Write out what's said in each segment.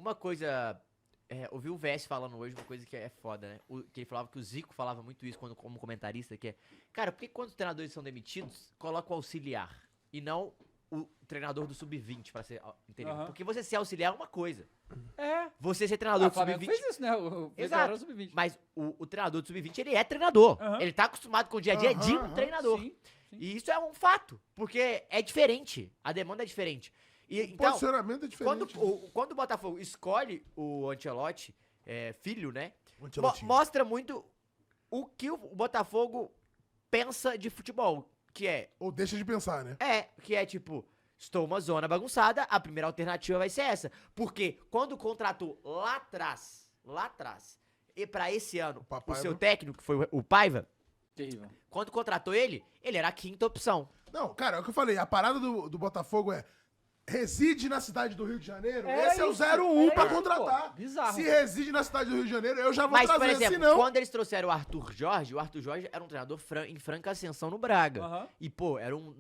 uma coisa... ouvi o VS falando hoje uma coisa que é foda, né? Que ele falava que o Zico falava muito isso como comentarista, que é... Cara, por que quando os treinadores são demitidos, coloca o auxiliar e não o treinador do sub-20 pra ser... Entendeu? Aham. Porque você ser auxiliar é uma coisa. É. Você ser treinador O do Flamengo sub-20... fez isso, né? O Exato. sub-20. Mas o treinador do sub-20, ele é treinador. Aham. Ele tá acostumado com o dia a dia de um Aham, treinador. Sim. E isso é um fato, porque é diferente. A demanda é diferente. E, O então, posicionamento é diferente. quando o Botafogo escolhe o Ancelotti, filho, né? O Ancelotti. Mostra muito o que o Botafogo pensa de futebol. Que é, Ou deixa de pensar, né? tipo, estou uma zona bagunçada, a primeira alternativa vai ser essa. Porque quando contratou lá atrás, e pra esse ano, o seu técnico, que foi o Paiva, Terrível. quando contratou ele era a quinta opção. Não, cara, é o que eu falei. A parada do Botafogo é... Reside na cidade do Rio de Janeiro, esse é o isso, 01 pra isso, contratar. pô. Bizarro. Se reside na cidade do Rio de Janeiro, eu já vou Mas, por trazer, exemplo, senão... quando eles trouxeram o Arthur Jorge era um treinador em franca ascensão no Braga. Aham. E, pô, era um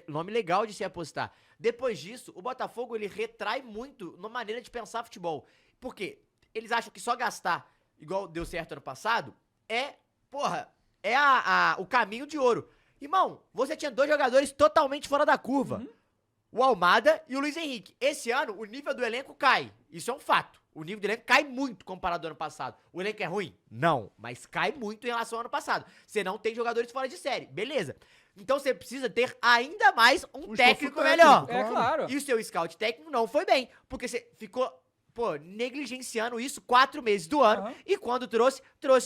nome legal de se apostar. Depois disso, o Botafogo, ele retrai muito na maneira de pensar futebol. Por quê? Eles acham que só gastar, igual deu certo ano passado, é o caminho de ouro. Irmão, você tinha 2 jogadores totalmente fora da curva. O Almada e o Luiz Henrique. Esse ano, o nível do elenco cai. Isso é um fato. O nível do elenco cai muito comparado ao ano passado. O elenco é ruim? Não. Mas cai muito em relação ao ano passado. Você não tem jogadores fora de série. Beleza. Então você precisa ter ainda mais um técnico melhor. É claro. E o seu scout técnico não foi bem. Porque você ficou, negligenciando isso 4 meses do ano. Aham. E quando trouxe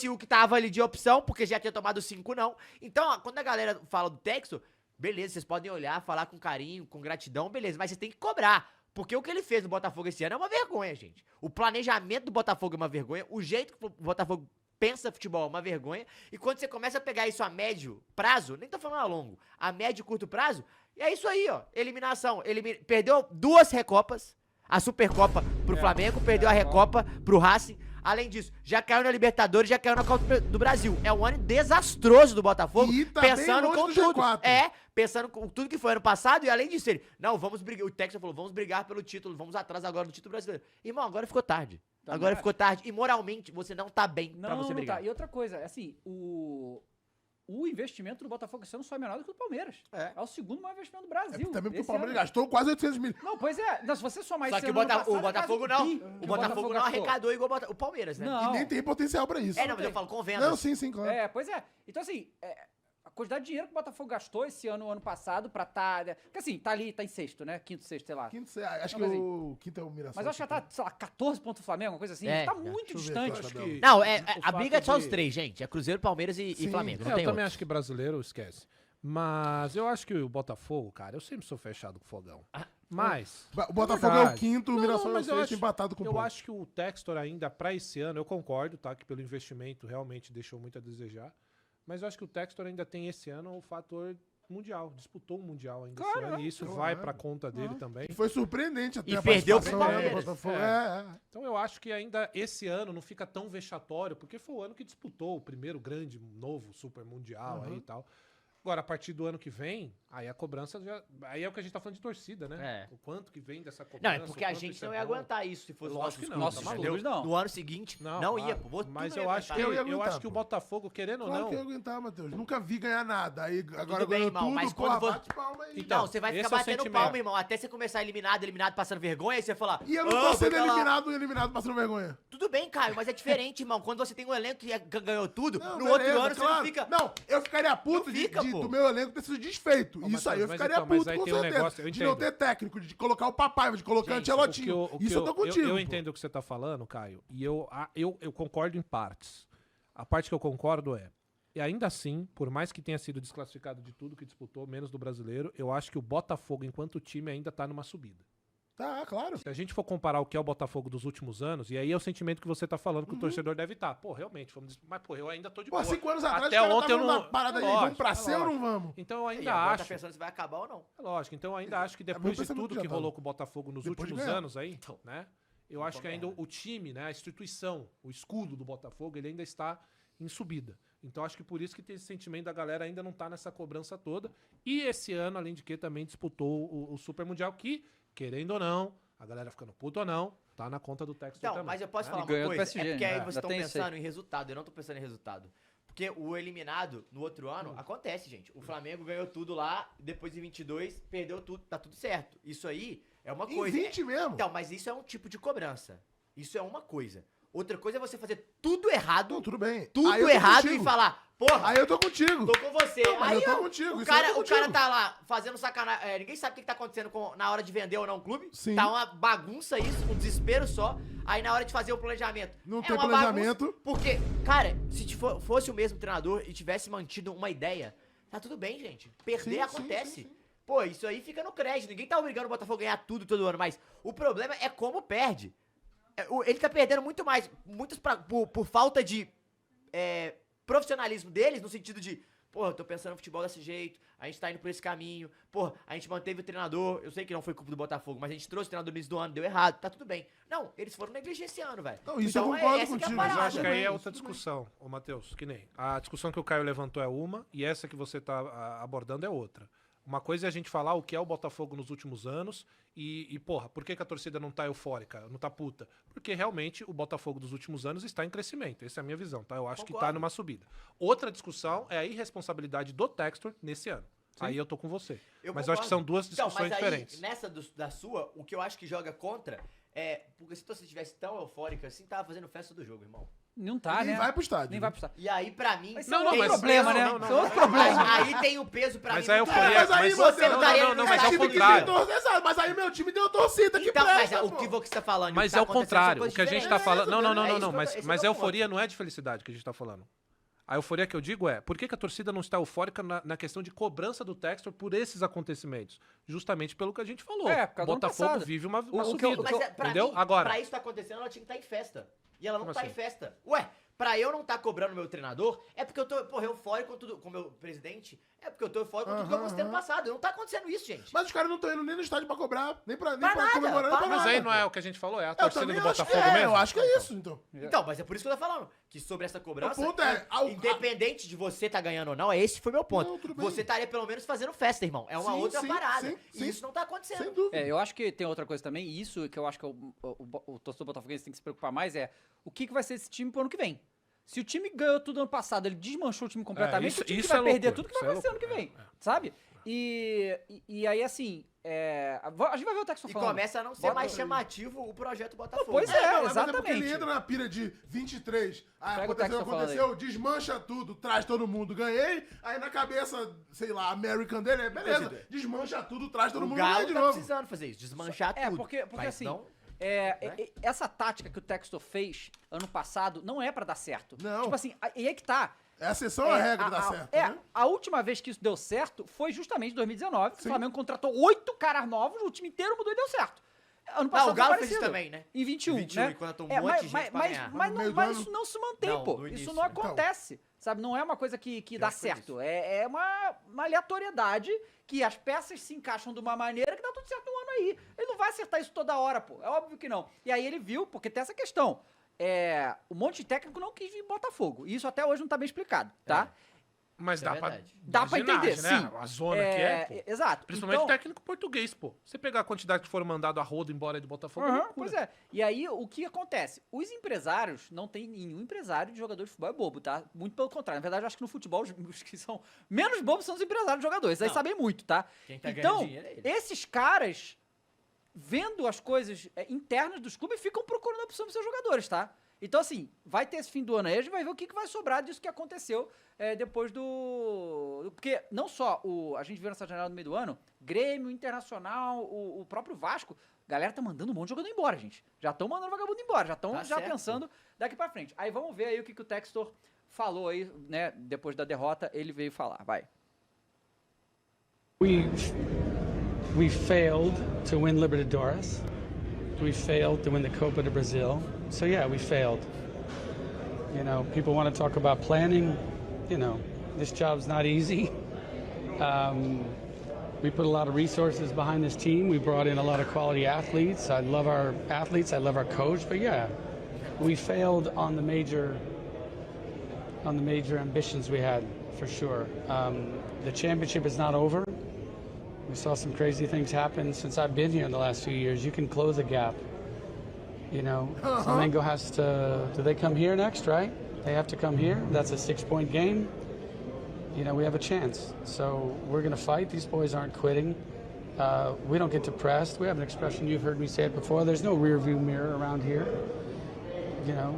o que tava ali de opção, porque já tinha tomado 5 não. Então, ó, quando a galera fala do Texto, beleza, vocês podem olhar, falar com carinho, com gratidão, beleza, mas você tem que cobrar. Porque o que ele fez no Botafogo esse ano é uma vergonha, gente. O planejamento do Botafogo é uma vergonha, o jeito que o Botafogo pensa futebol é uma vergonha, e quando você começa a pegar isso a médio prazo, nem tô falando a longo, a médio e curto prazo, e é isso aí, ó, eliminação. Perdeu 2 Recopas, a Supercopa pro Flamengo, perdeu a Recopa pro Racing. Além disso, já caiu na Libertadores, já caiu na Copa do Brasil. É um ano desastroso do Botafogo, E tá bem pensando longe com do tudo. G4. Pensando com tudo que foi ano passado, e além disso, vamos brigar. O Texas falou, vamos brigar pelo título, vamos atrás agora do título brasileiro. Irmão, agora ficou tarde. Também Agora acho. ficou tarde. E moralmente, você não tá bem pra você Não brigar. tá. E outra coisa, assim, o investimento do Botafogo esse ano só é menor do que o do Palmeiras. É o segundo maior investimento do Brasil. Também porque o esse Palmeiras ano. gastou quase 800 mil. Não, pois é. Não, se você somar Só esse que ano, ano passado, o é Botafogo quase não. bi O que Botafogo não gastou. arrecadou igual o Palmeiras, né? Não. E nem tem potencial pra isso. Não, mas eu falo com vendas. Não, sim, claro. É, pois é. Então, assim, a quantidade de dinheiro que o Botafogo gastou esse ano passado pra porque assim, tá ali, tá em sexto, né? Quinto, sexto, sei lá. Acho Não, que mas o quinto é o Mirassol. Mas eu acho que já tá, sei lá, 14 pontos do Flamengo, uma coisa assim. É. Tá muito Deixa eu ver distante. aqui, Acho que Não, o a fato briga é só os de- 3, gente. É Cruzeiro, Palmeiras e Sim. Flamengo. Não eu tem também outro. acho que brasileiro esquece. Mas eu acho que o Botafogo, cara, eu sempre sou fechado com o Fogão. Mas. O Botafogo é o verdade. quinto, o Não, Mirassol é o mas eu sexto, acho- empatado com o Eu Ponte. acho que o Textor ainda, pra esse ano, eu concordo, tá? Que pelo investimento realmente deixou muito a desejar. Mas eu acho que o Textor ainda tem esse ano o fator mundial. Disputou o mundial ainda esse ano. E isso vai pra conta dele também. E foi surpreendente até E a perdeu participação pro do Palmeiras. Botafogo. Então eu acho que ainda esse ano não fica tão vexatório, porque foi o ano que disputou o primeiro grande, novo super mundial aí e tal. Agora, a partir do ano que vem, aí a cobrança já. Aí é o que a gente tá falando de torcida, né? É. O quanto que vem dessa cobrança. Não, é porque o a quanto gente isso não é ia bom. aguentar isso se fosse Lógico que não, nossos tá clubes, maluco. entendeu? Não. No ano seguinte, não ia. claro. Pô, Mas tu não eu ia acho, que, aguentar. Eu ia eu aguentar, acho que o pô. Botafogo, querendo ou Claro não. que eu ia aguentar, Matheus. Nunca vi ganhar nada. Aí agora Tudo bem, ganhou irmão, tudo, mas porra, quando bate palma aí. Então, Não, você vai esse ficar é o batendo sentimento. palma, irmão, até você começar eliminado passando vergonha, aí você falar... E eu não tô sendo eliminado passando vergonha. Tudo bem, Caio, mas é diferente, irmão. Quando você tem um elenco que ganhou tudo, Não, no beleza, outro ano você claro. não fica... Não, eu ficaria puto Não fica, pô. do meu elenco ter sido desfeito. Ô, Isso aí, eu Matheus, mas ficaria então, mas puto aí com tem um certeza. negócio, eu de não entendo. ter técnico, de colocar o Papai, de colocar o Gente, Ancelotinho. Isso eu tô contigo. Eu pô. entendo o que você tá falando, Caio, e eu concordo em partes. A parte que eu concordo e ainda assim, por mais que tenha sido desclassificado de tudo que disputou, menos do brasileiro, eu acho que o Botafogo, enquanto time, ainda tá numa subida. Tá, claro. Se a gente for comparar o que é o Botafogo dos últimos anos, e aí é o sentimento que você tá falando que o torcedor deve estar. Pô, realmente, mas pô, eu ainda tô de Pô, boa. 5 anos atrás, Até os caras ontem eu tavam não... na parada de lógico, vamos pra C ou não lógico. vamos? Então eu E ainda agora acho... tá pensando se vai acabar ou não. É lógico, então eu ainda acho que meu depois de pensamento tudo já que tá. rolou com o Botafogo nos Depois de últimos ganhar. anos aí, né? Eu acho que ainda o time, né, a instituição, o escudo do Botafogo, ele ainda está em subida. Então acho que por isso que tem esse sentimento da galera ainda não tá nessa cobrança toda. E esse ano, além de que, também disputou o Super Mundial, que, querendo ou não, a galera ficando puta ou não, Tá na conta do Textor Então, também. mas eu posso Ele falar uma ganhou do coisa? PSG, É porque aí né? vocês Já estão tem isso aí. pensando em resultado, eu não tô pensando em resultado. Porque o eliminado no outro ano acontece, gente. O Flamengo ganhou tudo lá, depois em 22 perdeu tudo, tá tudo certo. Isso aí é uma Em coisa. 20 mesmo. Então, mas isso é um tipo de cobrança. Isso é uma coisa. Outra coisa é você fazer tudo errado, Não, tudo bem. tudo Aí eu tô errado contigo. e falar, porra, Aí eu tô contigo. tô com você. Não, mas Aí eu tô ó, contigo, o isso aí eu cara, tô o cara contigo. tá lá fazendo sacanagem. Ninguém sabe o que tá acontecendo na hora de vender ou não o clube. Sim. Tá uma bagunça isso, um desespero só. Aí na hora de fazer o planejamento. Não é tem uma planejamento. bagunça, porque, cara, se fosse o mesmo treinador e tivesse mantido uma ideia, tá tudo bem, gente. Perder Sim, acontece. sim. Pô, isso aí fica no crédito. Ninguém tá obrigando o Botafogo a ganhar tudo todo ano, mas o problema é como perde. Ele tá perdendo muito mais, por falta de profissionalismo deles, no sentido de, pô, eu tô pensando no futebol desse jeito, a gente tá indo por esse caminho, pô, a gente manteve o treinador, eu sei que não foi culpa do Botafogo, mas a gente trouxe o treinador no início do ano, deu errado, tá tudo bem. Não, eles foram negligenciando, velho. Não, isso eu concordo essa que é a contigo, Mas eu parada. acho que aí é Isso outra tudo bem. discussão, ô Matheus, que nem. A discussão que o Caio levantou é uma, e essa que você tá abordando é outra. Uma coisa é a gente falar o que é o Botafogo nos últimos anos porra, por que a torcida não tá eufórica, não tá puta? Porque realmente o Botafogo dos últimos anos está em crescimento. Essa é a minha visão, tá? Eu acho que tá Concordo. numa subida. Outra discussão é a irresponsabilidade do Textor nesse ano. Aí eu tô com você. Mas eu acho que são duas discussões então, mas diferentes. Aí, nessa da sua, o que eu acho que joga contra é. Porque se você estivesse tão eufórica assim, tava fazendo festa do jogo, irmão. Não tá, Nem né? vai pro estádio. Nem né? vai pro estádio. E aí, pra mim. Mas Não, é não, outro mas- problema, né? não, não, Isso é outro não. problema. Aí tem o peso pra Mas mim. a muito euforia- grande. Mas aí mas você você não tá daria não, mas é o time que contrário. tem torcida, exato, mas aí meu time deu torcida que Então, mas presta, o pô. que você tá falando? Mas o que é tá o acontecendo são contrário. coisas O que a gente tá diferentes. falando. Não, não, não, É não, isso não. que eu- Mas, esse é o mas a meu ponto. euforia não é de felicidade que a gente tá falando. A euforia que eu digo é, por que a torcida não está eufórica na questão de cobrança do Textor por esses acontecimentos? Justamente pelo que a gente falou. É, por causa do ano Botafogo passado. vive uma O que eu- subida. Mas pra entendeu? mim, Agora, pra isso tá acontecendo, ela tinha que estar em festa. E ela não Como tá assim? em festa. Ué, pra eu não tá cobrando meu treinador, é porque eu tô, porra, eufórico com o meu presidente. É porque eu tô eufórico com tudo que eu conquistei no passado. Não tá acontecendo isso, gente. Mas os caras não estão indo nem no estádio pra cobrar, nem pra Pra nada, comemorar, nem pra pra mas nada. aí não é o que a gente falou, é a Eu torcida também do acho que Botafogo é, mesmo? eu acho que é isso, então. Então, mas é por isso que eu tô falando. Que sobre essa cobrança, O ponto é, independente de você tá ganhando ou não, esse foi meu ponto. Não, tudo bem. Você estaria pelo menos fazendo festa, irmão. É uma Sim, outra sim, parada. sim, E sim. isso não tá acontecendo. Sem dúvida. Eu acho que tem outra coisa também, e isso que eu acho que o torcedor botafoguense tem que se preocupar mais é o que vai ser esse time pro ano que vem. Se o time ganhou tudo ano passado, ele desmanchou o time completamente, isso- o time isso que vai é perder loucura, tudo que vai isso é acontecer ano que vem, loucura, sabe? E aí, assim, a gente vai ver o Textor E falando. começa a não ser Bota mais aí. chamativo o projeto Botafogo. Pois é, Não, mas é porque exatamente. ele entra na pira de 23. Ah, Pega o texto aconteceu, desmancha tudo, traz todo mundo, ganhei. Aí na cabeça, sei lá, American dele, beleza, desmancha tudo, traz todo O mundo, ganha Galo de tá novo. precisando fazer isso, desmanchar tudo. Porque Mas assim, não- essa tática que o Textor fez ano passado não é pra dar certo. Não. Tipo assim, e aí que tá. É a exceção à regra que dá certo, né? A última vez que isso deu certo foi justamente em 2019. Sim. O Flamengo contratou 8 caras novos, o time inteiro mudou e deu certo. Ano Não, passado o Galo foi fez isso parecido. também, né? Em 21, Em 21, né? e contratou um monte de gente pra ganhar. Mas no meio do Mas ano- isso não se mantém, Não, pô. no Isso início. não acontece. Sabe, não é uma coisa que dá que foi certo. isso. É uma aleatoriedade que as peças se encaixam de uma maneira que dá tudo certo no ano aí. Ele não vai acertar isso toda hora, pô. É óbvio que não. E aí ele viu, porque tem essa questão. Um monte de técnico não quis vir em Botafogo. E isso até hoje não tá bem explicado, tá? Mas Isso é dá pra, verdade. Dá pra imaginar, entender, né? sim. A zona que é, pô. Exato. Principalmente Então- técnico português, pô. Você pegar a quantidade que foram mandado a rodo embora do Botafogo, é Aham, loucura. pois é. E aí, o que acontece? Os empresários, não tem nenhum empresário de jogador de futebol é bobo, tá? Muito pelo contrário. Na verdade, eu acho que no futebol, os que são menos bobos são os empresários de jogadores. Aí Não. sabem muito, tá? Quem tá ganhando Então, dinheiro é ele. esses caras, vendo as coisas internas dos clubes, ficam procurando opção pros seus jogadores, tá? Então, assim, vai ter esse fim do ano aí, a gente vai ver o que vai sobrar disso que aconteceu depois Porque não só a gente viu nessa janela no meio do ano, Grêmio, Internacional, o próprio Vasco, galera tá mandando um monte de jogador embora, gente. Já estão mandando vagabundo embora, já estão Tá já certo. pensando daqui pra frente. Aí vamos ver aí o que o Textor falou aí, né, depois da derrota, ele veio falar, vai. We failed to win Libertadores. We failed to win the Copa do Brasil. So yeah, we failed. You know, people want to talk about planning. You know, this job's not easy. We put a lot of resources behind this team. We brought in a lot of quality athletes. I love our athletes. I love our coach. But yeah, we failed on the major ambitions we had, for sure. The championship is not over. We saw some crazy things happen since I've been here in the last few years. You can close a gap. You know, Flamengo has to. Do they come here next? Right? They have to come here. That's a 6-point game. You know, we have a chance. So we're going to fight. These boys aren't quitting. We don't get depressed. We have an expression, you've heard me say it before. There's no rear view mirror around here. You know,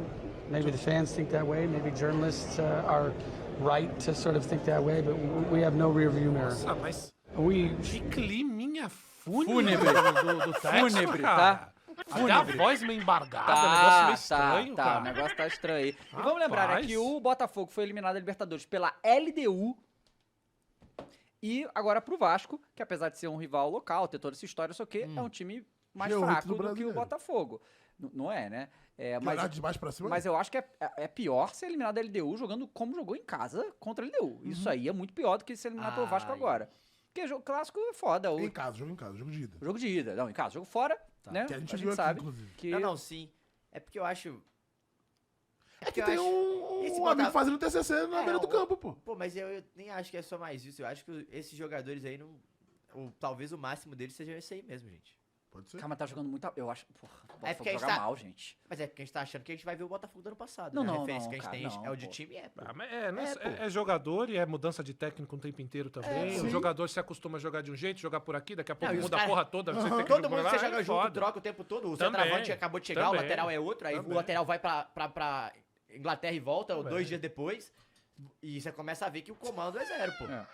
maybe the fans think that way. Maybe journalists are right to sort of think that way, but we have no rear view mirror. Nossa, mas We que climinha fúnebre, Fúnebre. do texto, Fúnebre, cara. tá? Até a voz meio embargada, negócio meio estranho, tá, cara. o negócio tá estranho aí. E vamos lembrar, né, Rapaz. que o Botafogo foi eliminado da Libertadores pela LDU e agora pro Vasco, que apesar de ser um rival local, ter toda essa história, só que é um time mais G8 fraco do do que o brasileiro. Botafogo. Não é, né? É, Mas, olhar de baixo pra cima. mas eu acho que é pior ser eliminado da LDU jogando como jogou em casa contra a LDU. Isso aí é muito pior do que ser eliminado pelo Vasco Ai. agora. Porque jogo clássico é foda. O Em casa, jogo em casa, jogo de ida. jogo de ida. Não, em casa. Jogo fora, né? Que a gente viu aqui, sabe inclusive. que... Não, sim. É porque eu acho... É que eu tem acho- esse um amigo Botafogo- fazendo TCC na beira do o- campo, pô. Pô, mas eu nem acho que é só mais isso. Eu acho que esses jogadores aí não... talvez o máximo deles seja esse aí mesmo, gente. Pode ser. Calma, tá jogando muito... Eu acho... Porra, o Botafogo É porque a gente joga tá- mal, gente. Mas é porque a gente tá achando que a gente vai ver o Botafogo do ano passado. Não, né? não, A referência não, que a gente cara, tem não, é o de pô. time, pô. Ah, mas pô. é jogador e é mudança de técnico o tempo inteiro também. sim. O jogador se acostuma a jogar de um jeito, jogar por aqui, daqui a pouco Não, e os muda a cara- porra toda. Você tem que Todo jogar mundo lá, que você joga é junto, foda. troca o tempo todo. O Também, centroavante acabou de chegar, o também, lateral é outro, aí também. o lateral vai pra Inglaterra e volta Também. 2 dias depois. E você começa a ver que o comando é zero, pô. É.